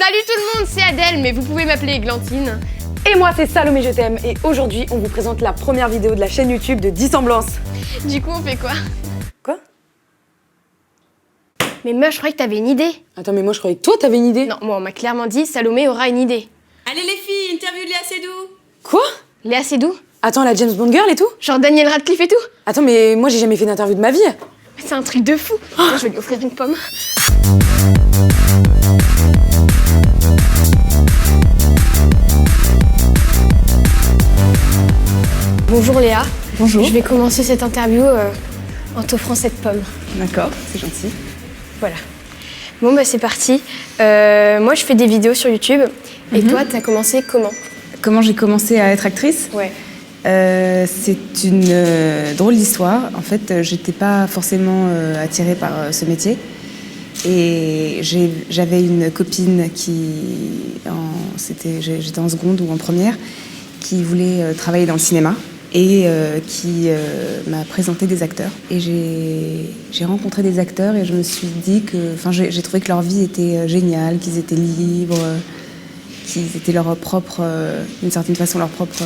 Salut tout le monde, c'est Adèle, mais vous pouvez m'appeler Églantine. Et moi c'est Salomé Je t'aime et aujourd'hui on vous présente la première vidéo de la chaîne YouTube de Dissemblance. Du coup on fait quoi? Quoi? Mais meuf, je croyais que t'avais une idée. Attends mais moi je croyais que toi t'avais une idée. Non, moi on m'a clairement dit Salomé aura une idée. Allez les filles, interview de Léa Seydoux. Quoi? Léa Seydoux? Attends, la James Bond girl et tout? Genre Daniel Radcliffe et tout? Attends mais moi j'ai jamais fait d'interview de ma vie. C'est un truc de fou. Attends, je vais lui offrir une pomme. Bonjour Léa. Bonjour. Je vais commencer cette interview en t'offrant cette pomme. D'accord, c'est gentil. Voilà. Bon bah c'est parti. Moi je fais des vidéos sur YouTube. Et toi t'as commencé comment? Comment j'ai commencé à être actrice? Ouais. C'est une drôle d'histoire. En fait, j'étais pas forcément attirée par ce métier. Et j'avais une copine j'étais en seconde ou en première, qui voulait travailler dans le cinéma et qui m'a présenté des acteurs. Et j'ai rencontré des acteurs et je me suis dit j'ai trouvé que leur vie était géniale, qu'ils étaient libres, qu'ils étaient d'une certaine façon leur propre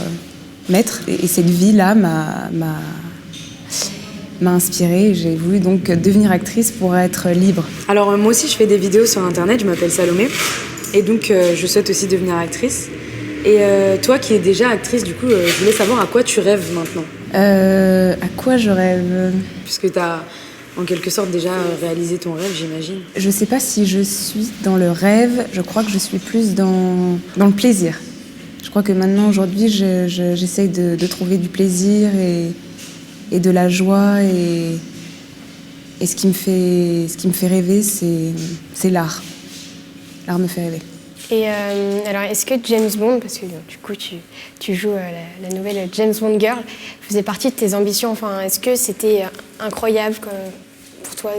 maître. Et cette vie-là m'a inspirée. J'ai voulu donc devenir actrice pour être libre. Alors moi aussi je fais des vidéos sur internet, je m'appelle Salomé et donc je souhaite aussi devenir actrice. Et toi qui es déjà actrice, du coup, je voulais savoir à quoi tu rêves maintenant. À quoi je rêve? Puisque tu as en quelque sorte déjà réalisé ton rêve, j'imagine. Je sais pas si je suis dans le rêve, je crois que je suis plus dans le plaisir. Je crois que maintenant, aujourd'hui, j'essaye de trouver du plaisir et de la joie. Et ce qui me fait rêver, c'est l'art. L'art me fait rêver. Et alors, est-ce que James Bond, parce que du coup tu joues la nouvelle James Bond Girl, faisait partie de tes ambitions? Enfin, est-ce que c'était incroyable pour toi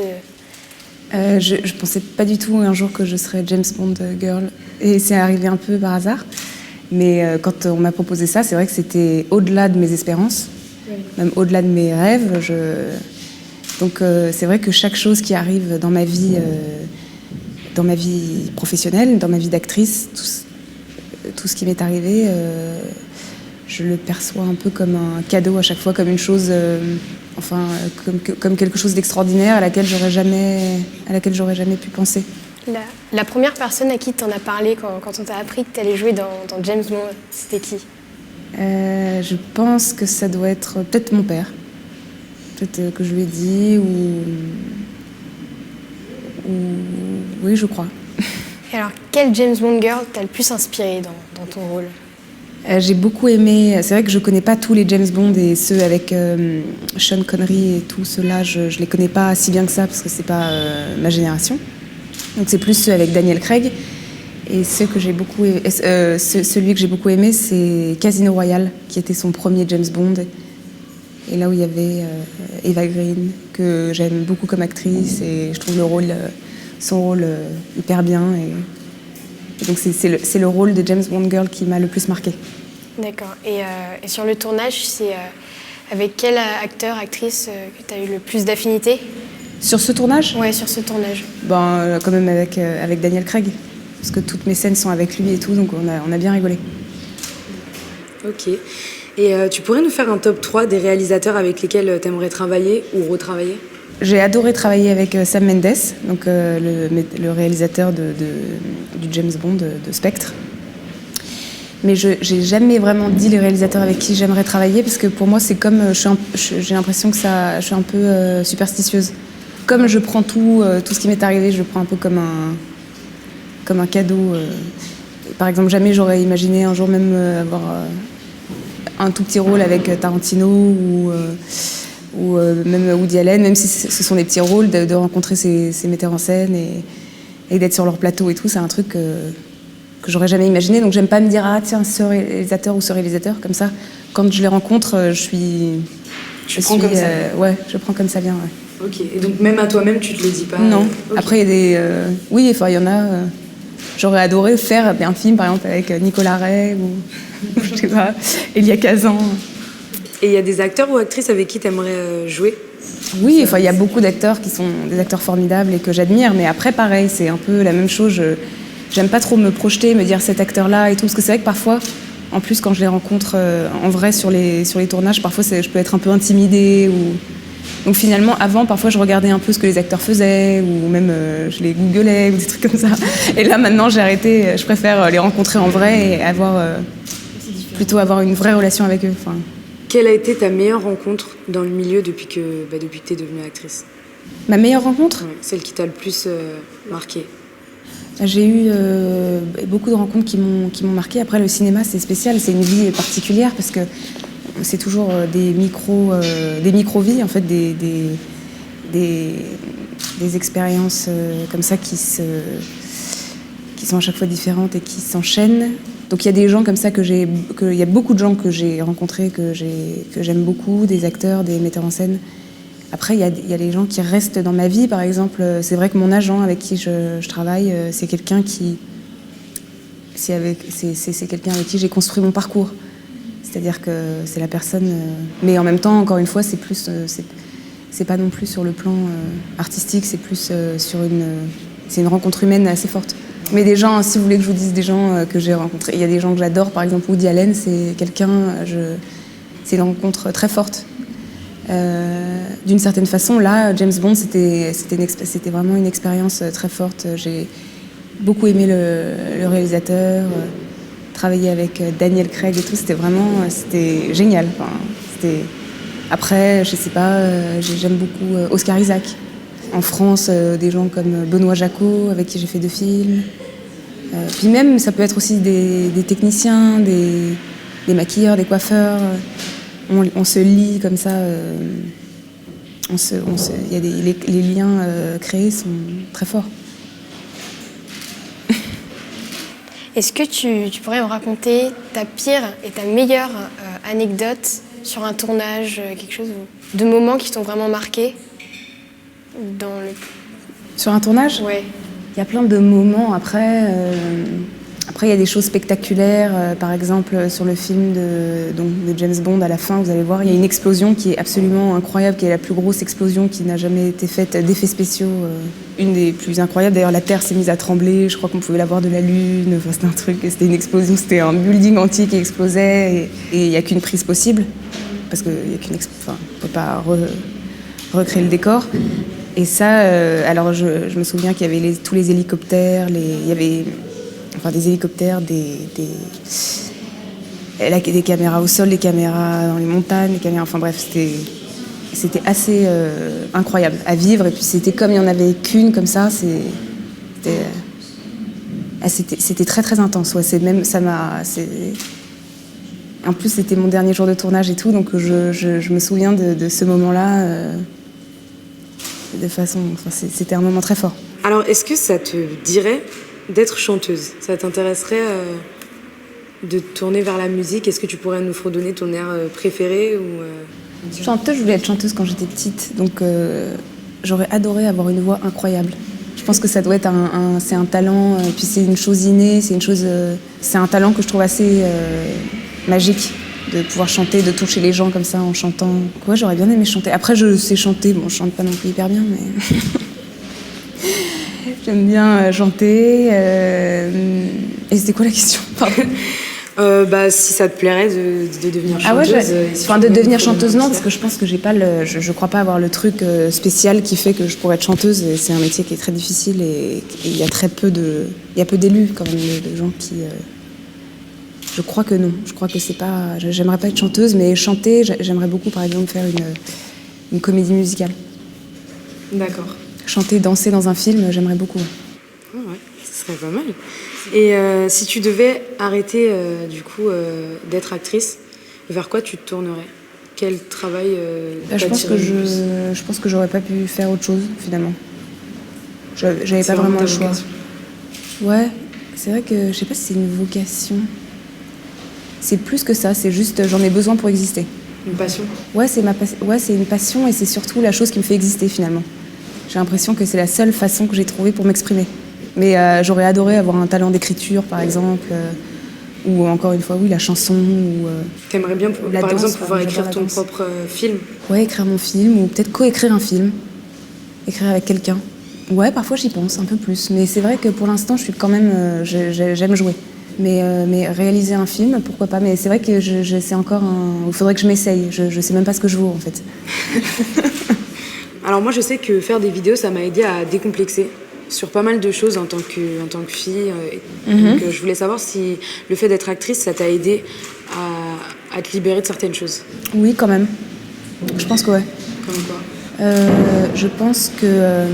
Je pensais pas du tout un jour que je serais James Bond Girl. Et c'est arrivé un peu par hasard. Mais quand on m'a proposé ça, c'est vrai que c'était au-delà de mes espérances, même au-delà de mes rêves. Donc c'est vrai que chaque chose qui arrive dans ma vie professionnelle, dans ma vie d'actrice, tout ce qui m'est arrivé, je le perçois un peu comme un cadeau à chaque fois, comme une chose, comme quelque chose d'extraordinaire à laquelle j'aurais jamais pu penser. La première personne à qui tu en as parlé quand on t'a appris que tu allais jouer dans James Bond, c'était qui? Je pense que ça doit être peut-être mon père. Peut-être que je lui ai dit oui, je crois. Et alors, quel James Bond Girl t'a le plus inspiré dans ton rôle? J'ai beaucoup aimé. C'est vrai que je connais pas tous les James Bond et ceux avec Sean Connery et tout ceux-là, je les connais pas si bien que ça parce que c'est pas ma génération. Donc c'est plus ceux avec Daniel Craig. Et celui que j'ai beaucoup aimé, c'est Casino Royale, qui était son premier James Bond. Et là où il y avait Eva Green, que j'aime beaucoup comme actrice, et je trouve son rôle hyper bien. Et donc c'est le rôle de James Bond Girl qui m'a le plus marqué. D'accord. Et sur le tournage, c'est avec quel acteur, actrice que tu as eu le plus d'affinité? Sur ce tournage? Ouais, sur ce tournage. Quand même avec Daniel Craig, parce que toutes mes scènes sont avec lui et tout, donc on a bien rigolé. Ok. Et tu pourrais nous faire un top 3 des réalisateurs avec lesquels tu aimerais travailler ou retravailler? J'ai adoré travailler avec Sam Mendes, donc le réalisateur du James Bond de Spectre. Mais je n'ai jamais vraiment dit les réalisateurs avec qui j'aimerais travailler, parce que pour moi, c'est comme j'ai l'impression que je suis un peu superstitieuse. Comme je prends tout ce qui m'est arrivé, je le prends un peu comme un cadeau. Par exemple, jamais j'aurais imaginé un jour même avoir un tout petit rôle avec Tarantino ou même Woody Allen, même si ce sont des petits rôles, de rencontrer ces metteurs en scène et d'être sur leur plateau et tout, c'est un truc que j'aurais jamais imaginé. Donc j'aime pas me dire tiens, ce réalisateur ou ce réalisateur, comme ça. Quand je les rencontre, je prends comme ça. Ouais, je prends comme ça vient. Ouais. Ok. Et donc même à toi-même, tu te le dis pas? Non. Okay. Après il y a oui, enfin il y en a. J'aurais adoré faire un film par exemple avec Nicolas Ray ou je sais pas, Elia Kazan. Et il y a des acteurs ou actrices avec qui tu aimerais jouer? Oui, enfin, il y a beaucoup d'acteurs qui sont des acteurs formidables et que j'admire, mais après, pareil, c'est un peu la même chose. j'aime pas trop me projeter, me dire cet acteur-là et tout, parce que c'est vrai que parfois, en plus quand je les rencontre en vrai sur les tournages, parfois je peux être un peu intimidée. Donc finalement, avant, parfois je regardais un peu ce que les acteurs faisaient, ou même je les googlais, ou des trucs comme ça. Et là maintenant j'ai arrêté, je préfère les rencontrer en vrai et plutôt avoir une vraie relation avec eux. Enfin. Quelle a été ta meilleure rencontre dans le milieu depuis que tu es devenue actrice? Ma meilleure rencontre? Ouais, celle qui t'a le plus marquée. J'ai eu beaucoup de rencontres qui m'ont marquée. Après, le cinéma, c'est spécial, c'est une vie particulière parce que c'est toujours des micro-vies, en fait, des expériences comme ça qui sont à chaque fois différentes et qui s'enchaînent. Donc il y a des gens comme ça il y a beaucoup de gens que j'ai rencontrés, que j'aime beaucoup, des acteurs, des metteurs en scène. Après, il y a les gens qui restent dans ma vie, par exemple. C'est vrai que mon agent avec qui je travaille, c'est quelqu'un c'est quelqu'un avec qui j'ai construit mon parcours. C'est-à-dire que c'est la personne... mais en même temps, encore une fois, c'est pas non plus sur le plan artistique, c'est plus c'est une rencontre humaine assez forte. Mais des gens, si vous voulez que je vous dise des gens que j'ai rencontrés, il y a des gens que j'adore, par exemple Woody Allen, c'est c'est une rencontre très forte. D'une certaine façon, là, James Bond, c'était vraiment une expérience très forte. J'ai beaucoup aimé le réalisateur, travailler avec Daniel Craig et tout, c'était génial. Enfin, après, je sais pas, j'aime beaucoup Oscar Isaac. En France, des gens comme Benoît Jacot, avec qui j'ai fait 2 films. Puis même, ça peut être aussi des techniciens, des maquilleurs, des coiffeurs. On se lie comme ça. Les liens créés sont très forts. Est-ce que tu pourrais me raconter ta pire et ta meilleure anecdote sur un tournage, quelque chose de moments qui t'ont vraiment marqué Sur un tournage? Ouais. Il y a plein de moments. Après, il y a des choses spectaculaires. Par exemple, sur le film de James Bond, à la fin, vous allez voir, il y a une explosion qui est absolument incroyable, qui est la plus grosse explosion qui n'a jamais été faite d'effets spéciaux. Une des plus incroyables. D'ailleurs, la Terre s'est mise à trembler. Je crois qu'on pouvait la voir de la Lune. Enfin, c'était un truc, c'était une explosion. C'était un building entier qui explosait. Et il n'y a qu'une prise possible. Parce qu'on ne peut pas recréer le décor. Et ça, alors je me souviens qu'il y avait tous les hélicoptères, il y avait des hélicoptères, des caméras au sol, des caméras dans les montagnes, des caméras, enfin bref, c'était assez incroyable à vivre. Et puis c'était comme il n'y en avait qu'une comme ça, c'était très très intense. Ouais, en plus, c'était mon dernier jour de tournage et tout, donc je me souviens de ce moment-là. C'était un moment très fort. Alors, est-ce que ça te dirait d'être chanteuse? Ça t'intéresserait de tourner vers la musique? Est-ce que tu pourrais nous fredonner ton air préféré Chanteuse, je voulais être chanteuse quand j'étais petite, donc j'aurais adoré avoir une voix incroyable. Je pense que ça doit être c'est un talent, et puis c'est une chose innée, c'est un talent que je trouve assez magique. De pouvoir chanter, de toucher les gens comme ça en chantant. Ouais, j'aurais bien aimé chanter. Après, je sais chanter. Bon, je chante pas non plus hyper bien, mais j'aime bien chanter. Et c'était quoi la question? Pardon. Si ça te plairait de devenir chanteuse. Ah ouais, de devenir chanteuse, non, parce que je pense que j'ai pas je crois pas avoir le truc spécial qui fait que je pourrais être chanteuse. Et c'est un métier qui est très difficile et il y a peu d'élus quand même, de gens qui. Je crois que non. Je crois que c'est pas. J'aimerais pas être chanteuse, mais chanter, j'aimerais beaucoup, par exemple, faire une comédie musicale. D'accord. Chanter, danser dans un film, j'aimerais beaucoup. Ah ouais, ce serait pas mal. Et si tu devais arrêter, d'être actrice, vers quoi tu te tournerais? Quel travail je pense que j'aurais pas pu faire autre chose, finalement. J'avais pas vraiment le choix. Ouais, c'est vrai que je sais pas si c'est une vocation. C'est plus que ça, c'est juste j'en ai besoin pour exister. Une passion? Ouais, c'est une passion et c'est surtout la chose qui me fait exister finalement. J'ai l'impression que c'est la seule façon que j'ai trouvée pour m'exprimer. Mais j'aurais adoré avoir un talent d'écriture par exemple, ou encore une fois, oui, la chanson. T'aimerais bien, par exemple, pouvoir écrire ton propre film? Ouais, écrire mon film, ou peut-être coécrire un film. Écrire avec quelqu'un. Ouais, parfois j'y pense un peu plus. Mais c'est vrai que pour l'instant, je suis quand même, j'aime jouer. Mais réaliser un film, pourquoi pas. Mais c'est vrai que c'est encore il faudrait que je m'essaye. Je sais même pas ce que je vaux en fait. Alors moi, je sais que faire des vidéos, ça m'a aidé à décomplexer sur pas mal de choses en tant que fille. Donc je voulais savoir si le fait d'être actrice, ça t'a aidé à te libérer de certaines choses. Oui, quand même. Je pense que ouais. Comme quoi? Je pense que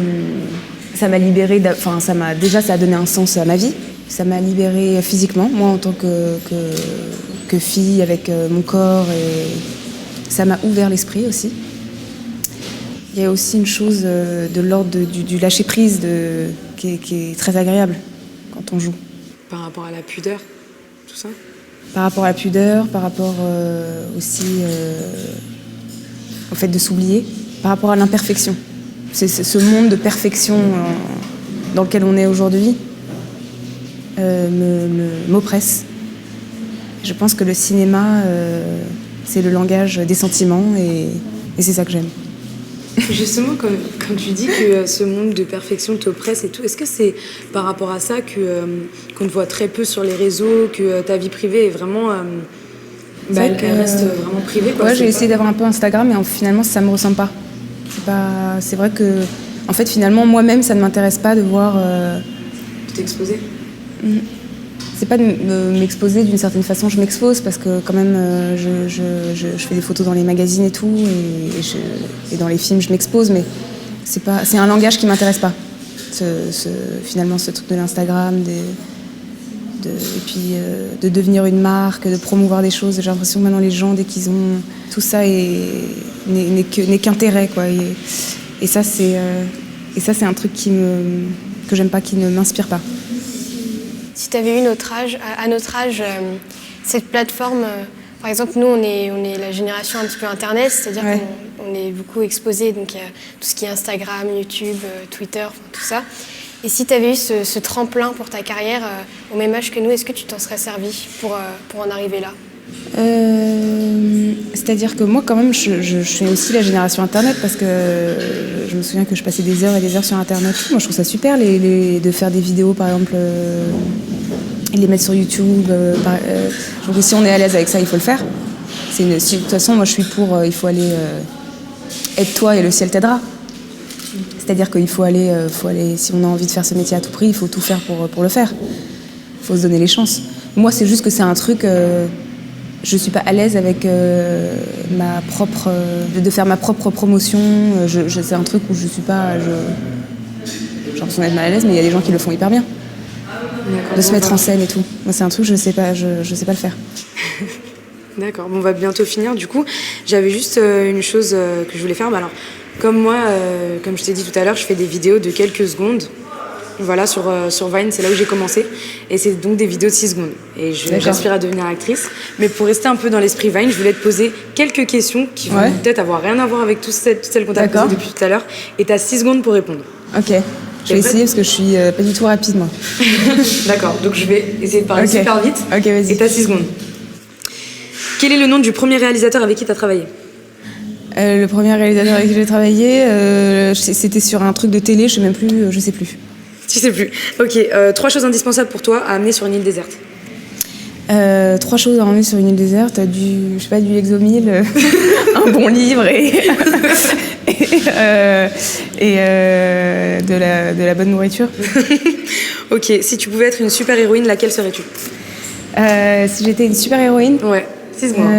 ça m'a libérée, ça a donné un sens à ma vie. Ça m'a libérée physiquement, moi en tant que fille avec mon corps, et ça m'a ouvert l'esprit aussi. Il y a aussi une chose de l'ordre du lâcher prise qui est très agréable quand on joue. Par rapport à la pudeur, tout ça? Par rapport à la pudeur, par rapport aussi au fait de s'oublier, par rapport à l'imperfection. C'est ce monde de perfection dans lequel on est aujourd'hui m'oppresse. Je pense que le cinéma, c'est le langage des sentiments et c'est ça que j'aime. Justement, quand tu dis que ce monde de perfection t'oppresse et tout, est-ce que c'est par rapport à ça qu'on te voit très peu sur les réseaux, que ta vie privée est vraiment... qu'elle reste vraiment privée, quoi? Ouais, j'ai essayé d'avoir un peu Instagram, mais finalement, ça me ressemble pas. C'est vrai que, en fait, finalement, moi-même, ça ne m'intéresse pas de voir... T'exposer? C'est pas de m'exposer d'une certaine façon, je m'expose parce que quand même je fais des photos dans les magazines et tout, et dans les films je m'expose, mais c'est un langage qui m'intéresse pas. Finalement, ce truc de l'Instagram, et puis de devenir une marque, de promouvoir des choses. J'ai l'impression que maintenant les gens, dès qu'ils ont tout ça, n'est qu'intérêt, quoi. Et ça c'est un truc que j'aime pas, qui ne m'inspire pas. Si tu avais eu à notre âge, cette plateforme, par exemple, nous, on est la génération un petit peu Internet, c'est-à-dire qu'on est beaucoup exposé, donc il y a tout ce qui est Instagram, YouTube, Twitter, tout ça. Et si tu avais eu ce tremplin pour ta carrière au même âge que nous, est-ce que tu t'en serais servi pour en arriver là? C'est-à-dire que moi, quand même, je suis aussi la génération Internet, parce que je me souviens que je passais des heures et des heures sur Internet. Moi, je trouve ça super de faire des vidéos, par exemple, et les mettre sur YouTube. Je trouve que si on est à l'aise avec ça, il faut le faire. De toute façon, moi, je suis pour. Il faut aller aide-toi et le ciel t'aidera. C'est-à-dire qu'il faut aller, si on a envie de faire ce métier à tout prix, il faut tout faire pour le faire. Il faut se donner les chances. Moi, c'est juste que c'est un truc. Je suis pas à l'aise avec de faire ma propre promotion. C'est un truc où je suis pas. J'ai l'impression d'être mal à l'aise, mais il y a des gens qui le font hyper bien. De se mettre en scène et tout. Moi, c'est un truc, je sais pas le faire. D'accord, bon, on va bientôt finir. Du coup, j'avais juste une chose que je voulais faire. Alors, comme moi, comme je t'ai dit tout à l'heure, je fais des vidéos de quelques secondes. Voilà, sur Vine, c'est là où j'ai commencé. Et c'est donc des vidéos de 6 secondes. Et j'aspire à devenir actrice. Mais pour rester un peu dans l'esprit Vine, je voulais te poser quelques questions qui vont peut-être avoir rien à voir avec toutes celles qu'on t'a posées depuis tout à l'heure. Et tu as 6 secondes pour répondre. Ok. Je vais essayer parce que je suis pas du tout rapide, moi. D'accord, donc je vais essayer de parler super vite. Ok, vas-y. Et tu as 6 secondes. Quel est le nom du premier réalisateur avec qui tu as travaillé? Le premier réalisateur avec qui j'ai travaillé, c'était sur un truc de télé, je sais plus. Tu sais plus. Ok, 3 choses indispensables pour toi à amener sur une île déserte. 3 choses à emmener sur une île déserte, du Lexomil, un bon livre et de la bonne nourriture. Ok, si tu pouvais être une super-héroïne, laquelle serais-tu? Si j'étais une super-héroïne? Ouais, 6 mois.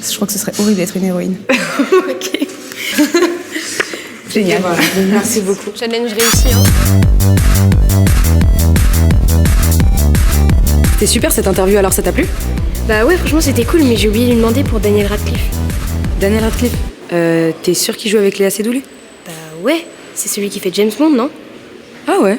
Je crois que ce serait horrible d'être une héroïne. Ok. Génial. Voilà. Merci beaucoup. Challenge réussi. C'était super cette interview, alors ça t'a plu? Bah ouais, franchement c'était cool, mais j'ai oublié de lui demander pour Daniel Radcliffe. Daniel Radcliffe, t'es sûr qu'il joue avec Léa Seydoux, lui? Bah ouais, c'est celui qui fait James Bond, non? Ah ouais.